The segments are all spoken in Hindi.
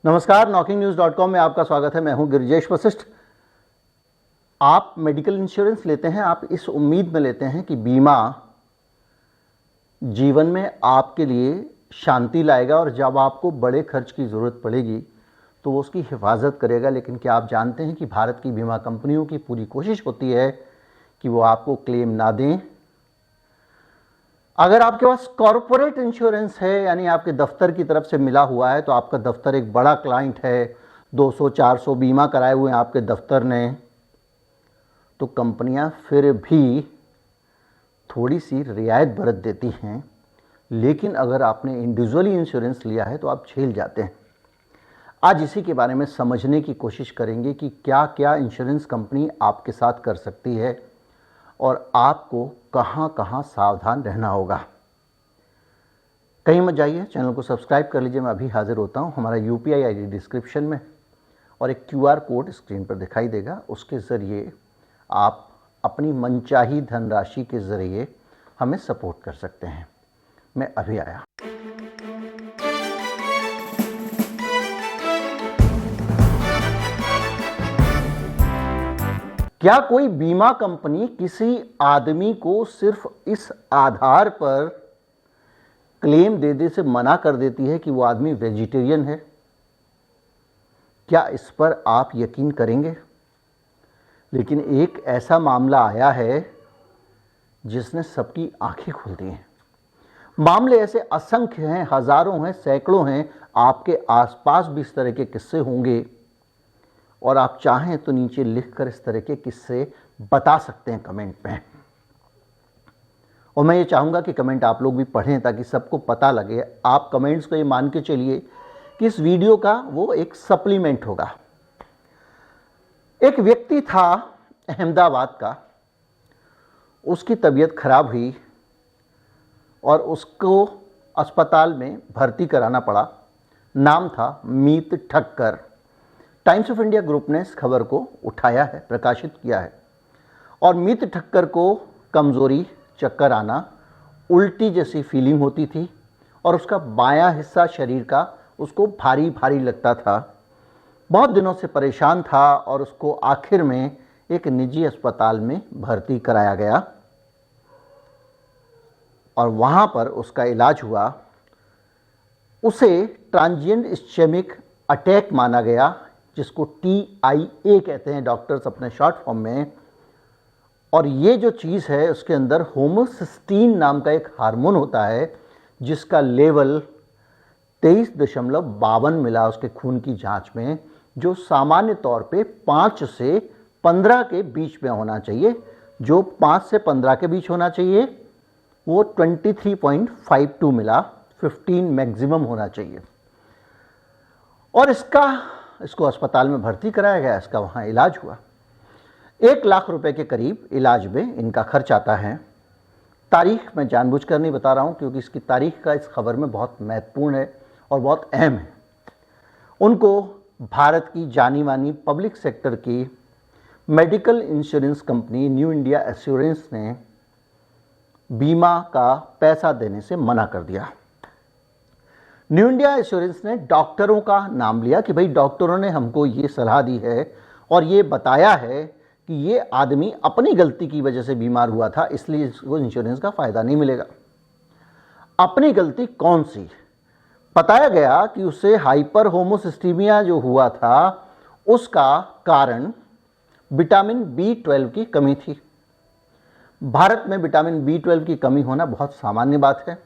नमस्कार, knocking-news.com में आपका स्वागत है। मैं हूं गिरिजेश वशिष्ठ। आप मेडिकल इंश्योरेंस लेते हैं, आप इस उम्मीद में लेते हैं कि बीमा जीवन में आपके लिए शांति लाएगा और जब आपको बड़े खर्च की ज़रूरत पड़ेगी तो वो उसकी हिफाजत करेगा। लेकिन क्या आप जानते हैं कि भारत की बीमा कंपनियों की पूरी कोशिश होती है कि वो आपको क्लेम ना दें। अगर आपके पास कॉरपोरेट इंश्योरेंस है, यानी आपके दफ्तर की तरफ से मिला हुआ है, तो आपका दफ्तर एक बड़ा क्लाइंट है, 200-400 बीमा कराए हुए हैं आपके दफ्तर ने, तो कंपनियां फिर भी थोड़ी सी रियायत बरत देती हैं। लेकिन अगर आपने इंडिविजुअली इंश्योरेंस लिया है तो आप झेल जाते हैं। आज इसी के बारे में समझने की कोशिश करेंगे कि क्या क्या इंश्योरेंस कंपनी आपके साथ कर सकती है और आपको कहां कहां सावधान रहना होगा। कहीं मत जाइए, चैनल को सब्सक्राइब कर लीजिए। मैं अभी हाजिर होता हूं। हमारा UPI ID डिस्क्रिप्शन में और एक QR कोड स्क्रीन पर दिखाई देगा। उसके ज़रिए आप अपनी मनचाही धनराशि के ज़रिए हमें सपोर्ट कर सकते हैं। मैं अभी आया। क्या कोई बीमा कंपनी किसी आदमी को सिर्फ इस आधार पर क्लेम देने से मना कर देती है कि वो आदमी वेजिटेरियन है? क्या इस पर आप यकीन करेंगे? लेकिन एक ऐसा मामला आया है जिसने सबकी आंखें खोल दी हैं। मामले ऐसे असंख्य हैं, हजारों हैं, सैकड़ों हैं। आपके आसपास भी इस तरह के किस्से होंगे और आप चाहें तो नीचे लिखकर इस तरह के किस्से बता सकते हैं कमेंट में। और मैं ये चाहूँगा कि कमेंट आप लोग भी पढ़ें ताकि सबको पता लगे। आप कमेंट्स को ये मान के चलिए कि इस वीडियो का वो एक सप्लीमेंट होगा। एक व्यक्ति था अहमदाबाद का, उसकी तबीयत खराब हुई और उसको अस्पताल में भर्ती कराना पड़ा। नाम था Meet Thakkar. Times of India group ने इस खबर को उठाया है, प्रकाशित किया है। और मीत ठक्कर को कमज़ोरी, चक्कर आना, उल्टी जैसी फीलिंग होती थी और उसका बायां हिस्सा शरीर का उसको भारी भारी लगता था। बहुत दिनों से परेशान था और उसको आखिर में एक निजी अस्पताल में भर्ती कराया गया और वहाँ पर उसका इलाज हुआ। उसे ट्रांजिएंट इस्चेमिक अटैक माना गया, जिसको TIA कहते हैं डॉक्टर्स अपने शॉर्ट फॉर्म में। और ये जो चीज़ है उसके अंदर होमोसिस्टीन नाम का एक हार्मोन होता है जिसका लेवल 23.52 मिला उसके खून की जांच में, जो सामान्य तौर पे 5 से 15 के बीच में होना चाहिए। जो 5 से 15 के बीच होना चाहिए वो 23.52 मिला, 15 मैक्सिमम होना चाहिए। और इसको अस्पताल में भर्ती कराया गया, इसका वहाँ इलाज हुआ। 1 लाख रुपए के करीब इलाज में इनका खर्च आता है। तारीख मैं जानबूझकर नहीं बता रहा हूँ क्योंकि इसकी तारीख का इस खबर में बहुत महत्वपूर्ण है और बहुत अहम है। उनको भारत की जानी मानी पब्लिक सेक्टर की medical insurance company new India assurance ने बीमा का पैसा देने से मना कर दिया। न्यू इंडिया एश्योरेंस ने डॉक्टरों का नाम लिया कि भाई डॉक्टरों ने हमको ये सलाह दी है और ये बताया है कि ये आदमी अपनी गलती की वजह से बीमार हुआ था, इसलिए इसको इंश्योरेंस का फ़ायदा नहीं मिलेगा। अपनी गलती कौन सी? बताया गया कि उसे हाइपर होमोसिस्टीमिया जो हुआ था उसका कारण विटामिन B12 की कमी थी। भारत में विटामिन B12 की कमी होना बहुत सामान्य बात है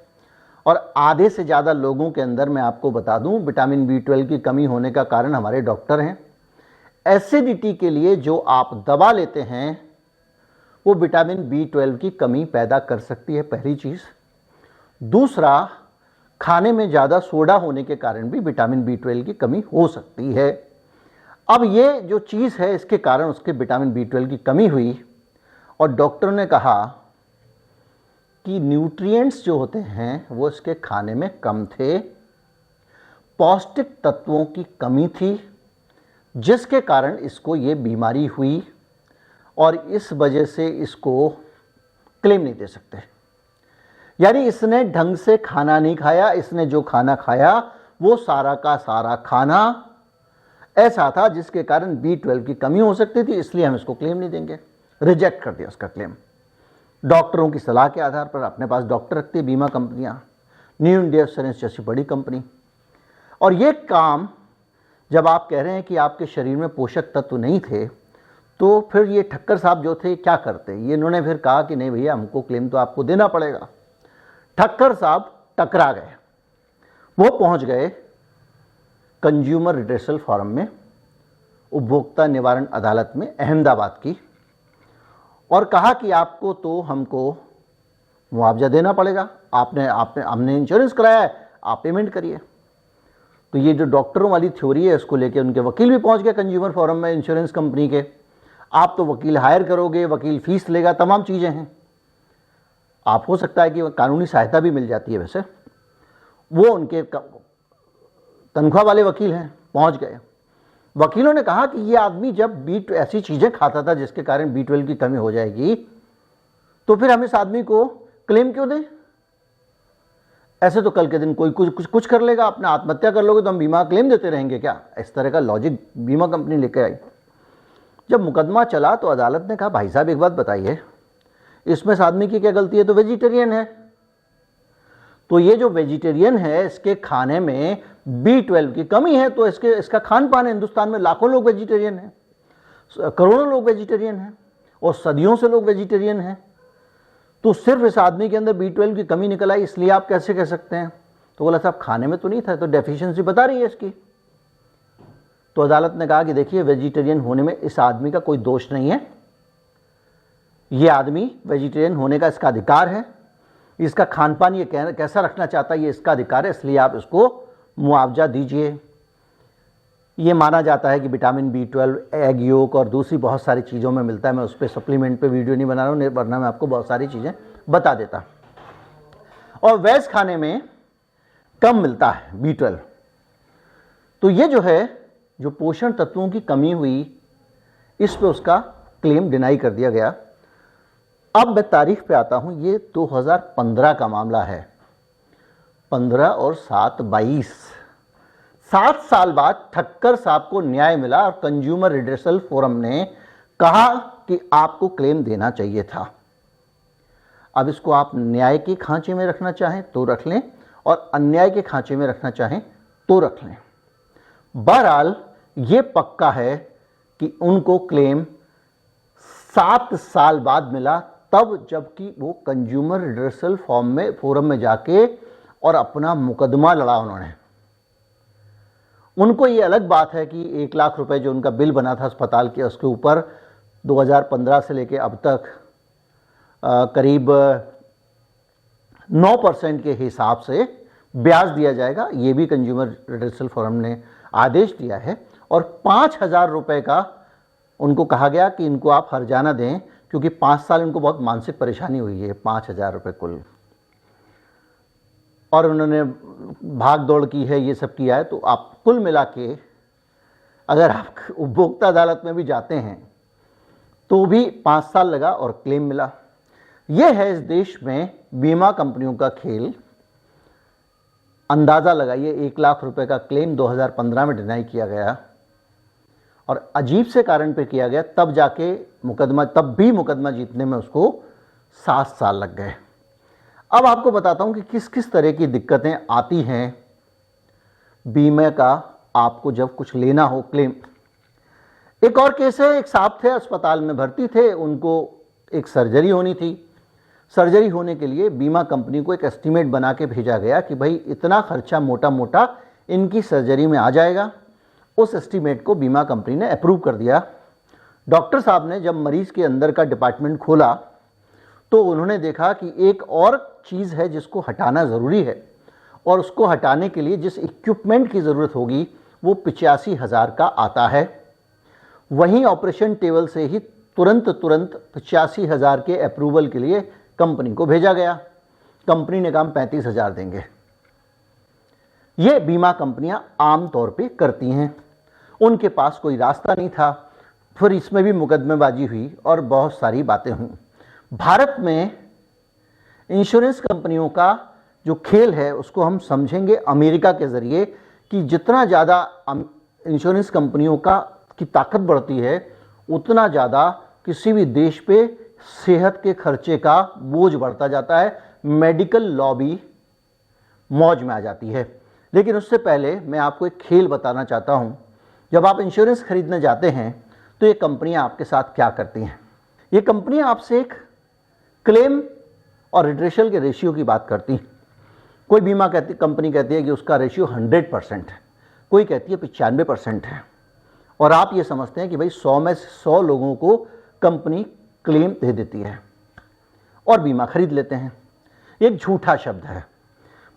और आधे से ज़्यादा लोगों के अंदर, मैं आपको बता दूं, विटामिन B12 की कमी होने का कारण हमारे डॉक्टर हैं। एसिडिटी के लिए जो आप दवा लेते हैं वो विटामिन B12 की कमी पैदा कर सकती है, पहली चीज़। दूसरा, खाने में ज़्यादा सोडा होने के कारण भी विटामिन B12 की कमी हो सकती है। अब ये जो चीज़ है इसके कारण उसके विटामिन B12 की कमी हुई और डॉक्टर ने कहा कि न्यूट्रिएंट्स जो होते हैं वो इसके खाने में कम थे, पौष्टिक तत्वों की कमी थी, जिसके कारण इसको ये बीमारी हुई और इस वजह से इसको क्लेम नहीं दे सकते। यानी इसने ढंग से खाना नहीं खाया, इसने जो खाना खाया वो सारा का सारा खाना ऐसा था जिसके कारण B12 की कमी हो सकती थी, इसलिए हम इसको क्लेम नहीं देंगे। रिजेक्ट कर दिया उसका क्लेम। डॉक्टरों की सलाह के आधार पर अपने पास डॉक्टर रखती है बीमा कंपनियां, न्यू इंडिया एश्योरेंस जैसी बड़ी कंपनी। और ये काम जब आप कह रहे हैं कि आपके शरीर में पोषक तत्व नहीं थे, तो फिर ये ठक्कर साहब जो थे क्या करते, ये इन्होंने फिर कहा कि नहीं भैया हमको क्लेम तो आपको देना पड़ेगा। ठक्कर साहब टकरा गए, वो पहुंच गए कंज्यूमर रिड्रेसल फोरम में, उपभोक्ता निवारण अदालत में अहमदाबाद की, और कहा कि आपको तो हमको मुआवजा देना पड़ेगा, हमने इंश्योरेंस कराया है, आप पेमेंट करिए। तो ये जो डॉक्टरों वाली थ्योरी है उसको लेके उनके वकील भी पहुंच गए कंज्यूमर फोरम में इंश्योरेंस कंपनी के। आप तो वकील हायर करोगे, वकील फीस लेगा, तमाम चीज़ें हैं। आप हो सकता है कि कानूनी सहायता भी मिल जाती है, वैसे वो उनके तनख्वाह वाले वकील हैं, पहुंच गए। वकीलों ने कहा कि ये आदमी जब ऐसी चीज़ें खाता था जिसके कारण B12 की कमी हो जाएगी, तो फिर हम इस आदमी को क्लेम क्यों दें? ऐसे तो कल के दिन कोई कुछ कर लेगा, अपना आत्महत्या कर लोगे तो हम बीमा क्लेम देते रहेंगे क्या? इस तरह का लॉजिक बीमा कंपनी लेकर आई। जब मुकदमा चला तो अदालत ने कहा भाई साहब एक बात बताइए, इसमें इस आदमी की क्या गलती है? तो वेजिटेरियन है, तो ये जो वेजिटेरियन है इसके खाने में B12 की कमी है, तो इसका खान पान है। हिंदुस्तान में लाखों लोग वेजिटेरियन हैं, करोड़ों लोग वेजिटेरियन हैं, और सदियों से लोग वेजिटेरियन हैं। तो सिर्फ इस आदमी के अंदर B12 की कमी निकल आई, इसलिए आप कैसे कह सकते हैं? तो बोला साहब खाने में तो नहीं था, तो डेफिशिएंसी बता रही है इसकी। तो अदालत ने कहा कि देखिए वेजिटेरियन होने में इस आदमी का कोई दोष नहीं है, ये आदमी वेजिटेरियन होने का इसका अधिकार है, इसका खान पान ये कैसा रखना चाहता है ये इसका अधिकार है, इसलिए आप इसको मुआवजा दीजिए। ये माना जाता है कि विटामिन B12 एग योक और दूसरी बहुत सारी चीज़ों में मिलता है। मैं उस पर सप्लीमेंट पे वीडियो नहीं बना रहा हूँ, वरना मैं आपको बहुत सारी चीज़ें बता देता। और वेज खाने में कम मिलता है B12। तो ये जो है, जो पोषण तत्वों की कमी हुई, इस पे उसका क्लेम डिनाई कर दिया गया। अब मैं तारीख पे आता हूँ, ये 2015 का मामला है। 15 और 7 22, 7 साल बाद ठक्कर साहब को न्याय मिला और कंज्यूमर रिड्रेसल फोरम ने कहा कि आपको क्लेम देना चाहिए था। अब इसको आप न्याय के खांचे में रखना चाहें तो रख लें, और अन्याय के खांचे में रखना चाहें तो रख लें। बहरहाल ये पक्का है कि उनको क्लेम 7 साल बाद मिला, तब जबकि वो कंज्यूमर रिड्रेसल फोरम में जाके और अपना मुकदमा लड़ा उन्होंने। उनको ये अलग बात है कि 1 लाख रुपए जो उनका बिल बना था अस्पताल के, उसके ऊपर 2015 से लेके अब तक करीब 9% के हिसाब से ब्याज दिया जाएगा। ये भी कंज्यूमर रिड्रेसल फोरम ने आदेश दिया है। और 5,000 रुपये का उनको कहा गया कि इनको आप हर्जाना दें, क्योंकि 5 साल इनको बहुत मानसिक परेशानी हुई है। 5,000 रुपये कुल, और उन्होंने भाग दौड़ की है, ये सब किया है। तो आप कुल मिला के अगर आप उपभोक्ता अदालत में भी जाते हैं तो भी 5 साल लगा और क्लेम मिला। यह है इस देश में बीमा कंपनियों का खेल। अंदाज़ा लगाइए, 1 लाख रुपए का क्लेम 2015 में डिनाई किया गया, और अजीब से कारण पे किया गया, तब जाके तब भी मुकदमा जीतने में उसको 7 साल लग गए। अब आपको बताता हूं कि किस किस तरह की दिक्कतें आती हैं बीमे का आपको जब कुछ लेना हो क्लेम। एक और केस है, एक साहब थे अस्पताल में भर्ती थे, उनको एक सर्जरी होनी थी। सर्जरी होने के लिए बीमा कंपनी को एक एस्टीमेट बना के भेजा गया कि भाई इतना खर्चा मोटा मोटा इनकी सर्जरी में आ जाएगा। उस एस्टीमेट को बीमा कंपनी ने अप्रूव कर दिया। डॉक्टर साहब ने जब मरीज के अंदर का डिपार्टमेंट खोला तो उन्होंने देखा कि एक और चीज़ है जिसको हटाना ज़रूरी है, और उसको हटाने के लिए जिस इक्विपमेंट की ज़रूरत होगी वो 85,000 का आता है। वहीं ऑपरेशन टेबल से ही तुरंत 85,000 के अप्रूवल के लिए कंपनी को भेजा गया। कंपनी ने कहा 35,000 देंगे। ये बीमा कंपनियां आम तौर पे करती हैं, उनके पास कोई रास्ता नहीं था। फिर इसमें भी मुकदमेबाजी हुई और बहुत सारी बातें हुई। भारत में इंश्योरेंस कंपनियों का जो खेल है उसको हम समझेंगे अमेरिका के ज़रिए, कि जितना ज़्यादा इंश्योरेंस कंपनियों की ताकत बढ़ती है उतना ज़्यादा किसी भी देश पे सेहत के खर्चे का बोझ बढ़ता जाता है, मेडिकल लॉबी मौज में आ जाती है। लेकिन उससे पहले मैं आपको एक खेल बताना चाहता हूं। जब आप इंश्योरेंस खरीदने जाते हैं तो ये कंपनियां आपके साथ क्या करती हैं। ये कंपनियां आपसे एक क्लेम और रिट्रेशल के रेशियो की बात करती हैं। कोई बीमा कंपनी कहती है कि उसका रेशियो 100% है, कोई कहती है 95% है, और आप ये समझते हैं कि भाई 100 में से 100 लोगों को कंपनी क्लेम दे देती है और बीमा खरीद लेते हैं। एक झूठा शब्द है।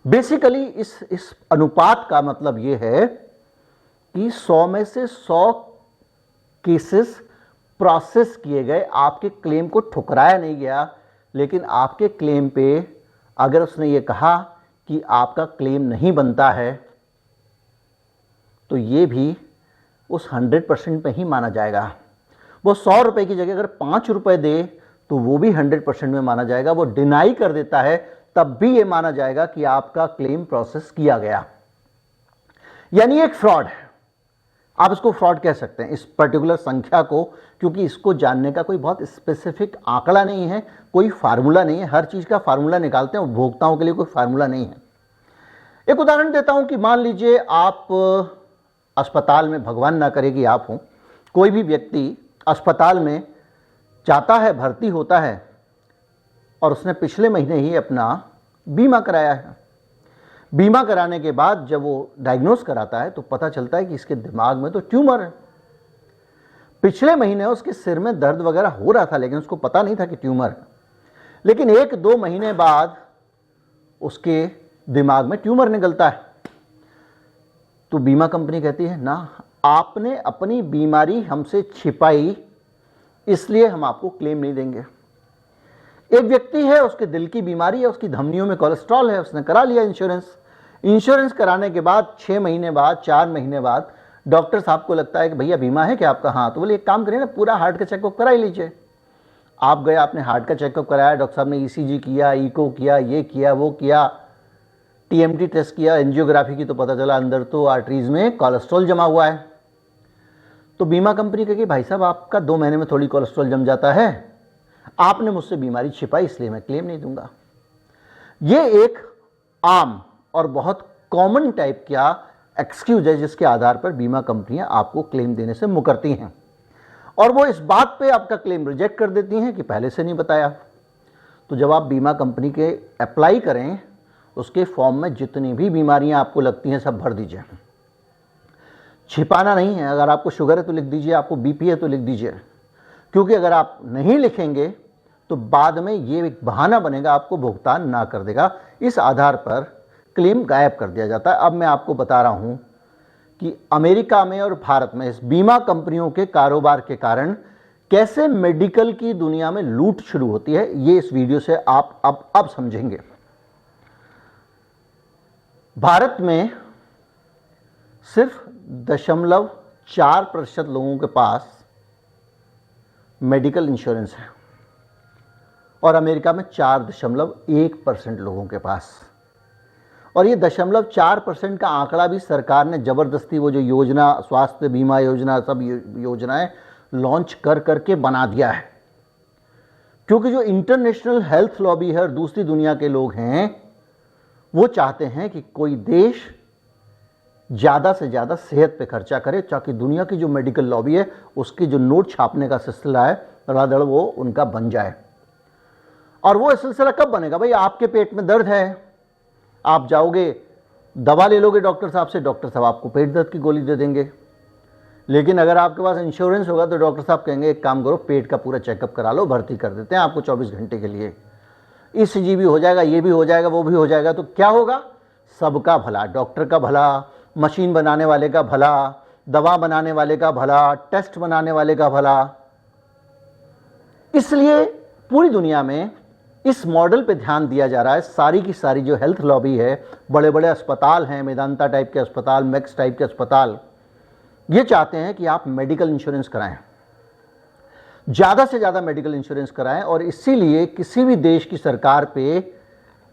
बेसिकली इस अनुपात का मतलब ये है कि 100 में से 100 केसेस प्रोसेस किए गए, आपके क्लेम को ठुकराया नहीं गया, लेकिन आपके क्लेम पे अगर उसने ये कहा कि आपका क्लेम नहीं बनता है तो ये भी उस 100% पे ही माना जाएगा। वो 100 रुपए की जगह अगर 5 रुपए दे तो वो भी 100% में माना जाएगा। वो डिनाई कर देता है तब भी ये माना जाएगा कि आपका क्लेम प्रोसेस किया गया। यानी एक फ्रॉड है, आप इसको फ्रॉड कह सकते हैं इस पर्टिकुलर संख्या को, क्योंकि इसको जानने का कोई बहुत स्पेसिफिक आंकड़ा नहीं है, कोई फार्मूला नहीं है। हर चीज का फार्मूला निकालते हैं, उपभोक्ताओं के लिए कोई फार्मूला नहीं है। एक उदाहरण देता हूं कि मान लीजिए आप अस्पताल में, भगवान ना करे कि आप हो, कोई भी व्यक्ति अस्पताल में जाता है, भर्ती होता है और उसने पिछले महीने ही अपना बीमा कराया है। बीमा कराने के बाद जब वो डायग्नोस कराता है तो पता चलता है कि इसके दिमाग में तो ट्यूमर है। पिछले महीने उसके सिर में दर्द वगैरह हो रहा था लेकिन उसको पता नहीं था कि ट्यूमर है। लेकिन 1-2 महीने बाद उसके दिमाग में ट्यूमर निकलता है। तो बीमा कंपनी कहती है ना, आपने अपनी बीमारी हमसे छिपाई इसलिए हम आपको क्लेम नहीं देंगे। एक व्यक्ति है, उसके दिल की बीमारी है, उसकी धमनियों में कोलेस्ट्रॉल है, उसने करा लिया इंश्योरेंस कराने के बाद 6 महीने बाद, 4 महीने बाद डॉक्टर साहब को लगता है कि भैया बीमा है क्या आपका? हाँ। तो बोले एक काम करिए ना, पूरा हार्ट का चेकअप करा ही लीजिए। आप गए, आपने हार्ट का चेकअप कराया, डॉक्टर साहब ने ईसीजी किया, इको किया, ये किया, वो किया, टीएमटी टेस्ट किया, एंजियोग्राफी की, तो पता चला अंदर तो आर्टरीज में कोलेस्ट्रॉल जमा हुआ है। तो बीमा कंपनी कहेगी भाई साहब आपका 2 महीने में थोड़ी कोलेस्ट्रॉल जम जाता है, आपने मुझसे बीमारी छिपाई इसलिए मैं क्लेम नहीं दूंगा। ये एक आम और बहुत कॉमन टाइप का एक्सक्यूज है जिसके आधार पर बीमा कंपनियां आपको क्लेम देने से मुकरती हैं, और वो इस बात पे आपका क्लेम रिजेक्ट कर देती हैं कि पहले से नहीं बताया। तो जब आप बीमा कंपनी के अप्लाई करें, उसके फॉर्म में जितनी भी बीमारियां आपको लगती हैं सब भर दीजिए। छिपाना नहीं है। अगर आपको शुगर है तो लिख दीजिए, आपको बीपी है तो लिख दीजिए, क्योंकि अगर आप नहीं लिखेंगे तो बाद में ये एक बहाना बनेगा, आपको भुगतान ना कर देगा। इस आधार पर क्लेम गायब कर दिया जाता है। अब मैं आपको बता रहा हूं कि अमेरिका में और भारत में इस बीमा कंपनियों के कारोबार के कारण कैसे मेडिकल की दुनिया में लूट शुरू होती है, ये इस वीडियो से आप अब समझेंगे। भारत में सिर्फ 0.4% लोगों के पास मेडिकल इंश्योरेंस है और अमेरिका में 4.1% लोगों के पास। और ये 0.4% का आंकड़ा भी सरकार ने जबरदस्ती, वो जो योजना, स्वास्थ्य बीमा योजना, सब योजनाएं लॉन्च कर करके बना दिया है, क्योंकि जो इंटरनेशनल हेल्थ लॉबी है और दूसरी दुनिया के लोग हैं, वो चाहते हैं कि कोई देश ज़्यादा से ज़्यादा सेहत पे खर्चा करे, ताकि दुनिया की जो मेडिकल लॉबी है उसकी जो नोट छापने का सिलसिला है धड़ाधड़ वो उनका बन जाए। और वो सिलसिला कब बनेगा? भाई आपके पेट में दर्द है, आप जाओगे दवा ले लोगे डॉक्टर साहब से, डॉक्टर साहब आपको पेट दर्द की गोली दे देंगे। लेकिन अगर आपके पास इंश्योरेंस होगा तो डॉक्टर साहब कहेंगे एक काम करो, पेट का पूरा चेकअप करा लो, भर्ती कर देते हैं आपको 24 घंटे के लिए, ईसीजी भी हो जाएगा, ये भी हो जाएगा, वो भी हो जाएगा। तो क्या होगा? सबका भला, डॉक्टर का भला, मशीन बनाने वाले का भला, दवा बनाने वाले का भला, टेस्ट बनाने वाले का भला। इसलिए पूरी दुनिया में इस मॉडल पे ध्यान दिया जा रहा है। सारी की सारी जो हेल्थ लॉबी है, बड़े बड़े अस्पताल हैं, मेदांता टाइप के अस्पताल, मैक्स टाइप के अस्पताल, ये चाहते हैं कि आप मेडिकल इंश्योरेंस कराएं, ज़्यादा से ज़्यादा मेडिकल इंश्योरेंस कराएं। और इसीलिए किसी भी देश की सरकार पे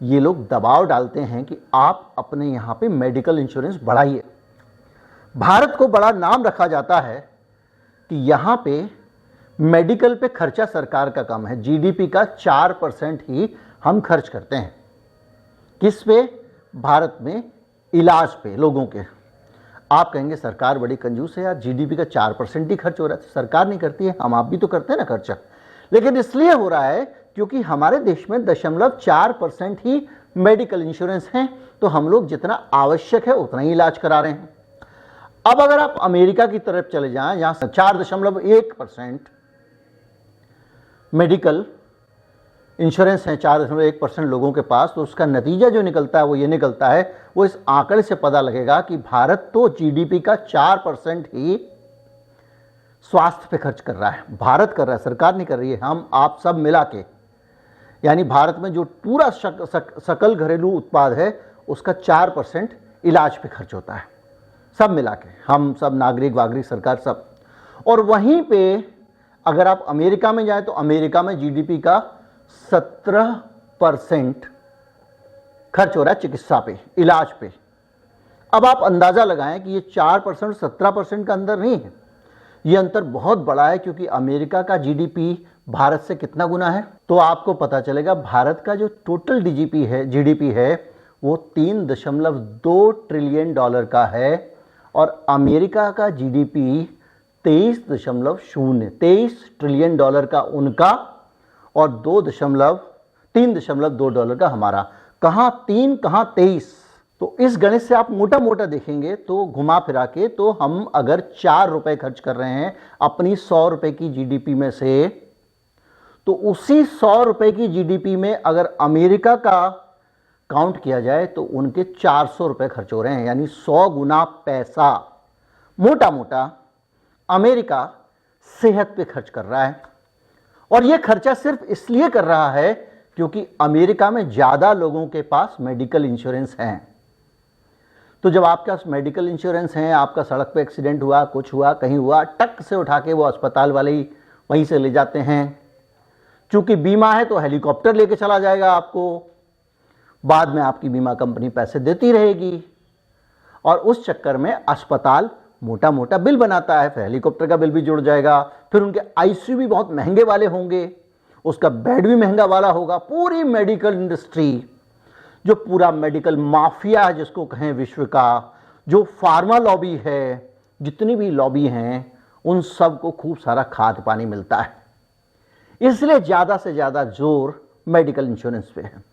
ये लोग दबाव डालते हैं कि आप अपने यहाँ पे मेडिकल इंश्योरेंस बढ़ाइए। भारत को बड़ा नाम रखा जाता है कि यहाँ पे मेडिकल पे खर्चा सरकार का कम है। जीडीपी का 4% ही हम खर्च करते हैं। किस पे? भारत में इलाज पे लोगों के। आप कहेंगे सरकार बड़ी कंजूस है यार, जीडीपी का 4% ही खर्च हो रहा है। सरकार नहीं करती है, हम आप भी तो करते हैं ना खर्चा। लेकिन इसलिए हो रहा है क्योंकि हमारे देश में 0.4% ही मेडिकल इंश्योरेंस है, तो हम लोग जितना आवश्यक है उतना ही इलाज करा रहे हैं। अब अगर आप अमेरिका की तरफ चले जाएं, जहां 4.1% मेडिकल इंश्योरेंस है, 4.1% लोगों के पास, तो उसका नतीजा जो निकलता है वो ये निकलता है, वो इस आंकड़े से पता लगेगा कि भारत तो जीडीपी का 4% ही स्वास्थ्य पे खर्च कर रहा है। भारत कर रहा है, सरकार नहीं कर रही है, हम आप सब मिला के। यानी भारत में जो पूरा सकल घरेलू उत्पाद है उसका 4% इलाज पे खर्च होता है, सब मिला के, हम सब नागरिक वागरिक सरकार सब। और वहीं पे अगर आप अमेरिका में जाएं तो अमेरिका में जीडीपी का 17% खर्च हो रहा है चिकित्सा पे, इलाज पे। अब आप अंदाजा लगाएं कि ये 4% 17% का अंतर नहीं है, ये अंतर बहुत बड़ा है, क्योंकि अमेरिका का जीडीपी भारत से कितना गुना है, तो आपको पता चलेगा भारत का जो टोटल जीडीपी है वो 3.2 ट्रिलियन डॉलर का है, और अमेरिका का जीडीपी 23 ट्रिलियन डॉलर का उनका, और 3.2 डॉलर का हमारा। कहाँ 3 कहाँ 23? तो इस गणित से आप मोटा मोटा देखेंगे तो घुमा फिरा के, तो हम अगर 4 रुपए खर्च कर रहे हैं अपनी 100 रुपए की जीडीपी में से, तो उसी 100 रुपए की जीडीपी में अगर अमेरिका का काउंट किया जाए तो उनके 400 रुपए खर्च हो रहे हैं। यानी 100 गुना पैसा मोटा मोटा अमेरिका सेहत पे खर्च कर रहा है। और यह खर्चा सिर्फ इसलिए कर रहा है क्योंकि अमेरिका में ज्यादा लोगों के पास मेडिकल इंश्योरेंस है। तो जब आपके पास मेडिकल इंश्योरेंस है, आपका सड़क पे एक्सीडेंट हुआ, कुछ हुआ, कहीं हुआ, टक से उठा के वो अस्पताल वाले ही वहीं से ले जाते हैं। चूंकि बीमा है तो हेलीकॉप्टर लेके चला जाएगा आपको, बाद में आपकी बीमा कंपनी पैसे देती रहेगी, और उस चक्कर में अस्पताल मोटा मोटा बिल बनाता है, फिर हेलीकॉप्टर का बिल भी जुड़ जाएगा, फिर उनके आईसीयू भी बहुत महंगे वाले होंगे, उसका बेड भी महंगा वाला होगा। पूरी मेडिकल इंडस्ट्री, जो पूरा मेडिकल माफिया है जिसको कहें विश्व का, जो फार्मा लॉबी है, जितनी भी लॉबी हैं, उन सब को खूब सारा खाद पानी मिलता है। इसलिए ज्यादा से ज्यादा जोर मेडिकल इंश्योरेंस पे है।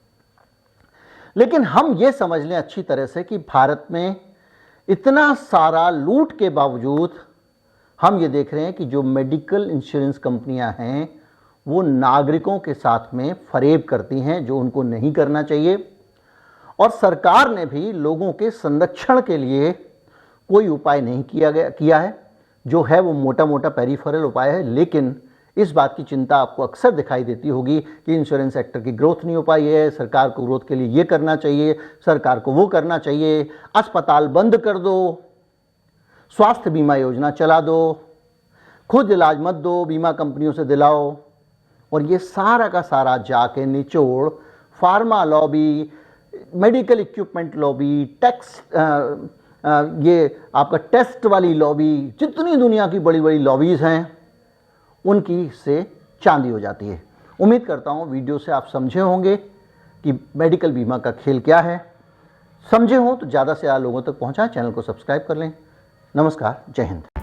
लेकिन हम ये समझ लें अच्छी तरह से कि भारत में इतना सारा लूट के बावजूद हम ये देख रहे हैं कि जो मेडिकल इंश्योरेंस कंपनियां हैं वो नागरिकों के साथ में फरेब करती हैं, जो उनको नहीं करना चाहिए। और सरकार ने भी लोगों के संरक्षण के लिए कोई उपाय नहीं किया है। जो है वो मोटा मोटा पेरिफेरल उपाय है। लेकिन इस बात की चिंता आपको अक्सर दिखाई देती होगी कि इंश्योरेंस सेक्टर की ग्रोथ नहीं हो पाई है, सरकार को ग्रोथ के लिए ये करना चाहिए, सरकार को वो करना चाहिए, अस्पताल बंद कर दो, स्वास्थ्य बीमा योजना चला दो, खुद इलाज मत दो, बीमा कंपनियों से दिलाओ। और ये सारा का सारा जाके निचोड़ pharma lobby, medical equipment lobby, tax, ये आपका टेस्ट वाली लॉबी, जितनी दुनिया की बड़ी बड़ी लॉबीज हैं उनकी से चांदी हो जाती है। उम्मीद करता हूँ वीडियो से आप समझे होंगे कि मेडिकल बीमा का खेल क्या है। समझे हो तो ज़्यादा से ज़्यादा लोगों तक पहुँचाएं, चैनल को सब्सक्राइब कर लें। नमस्कार, जय हिंद।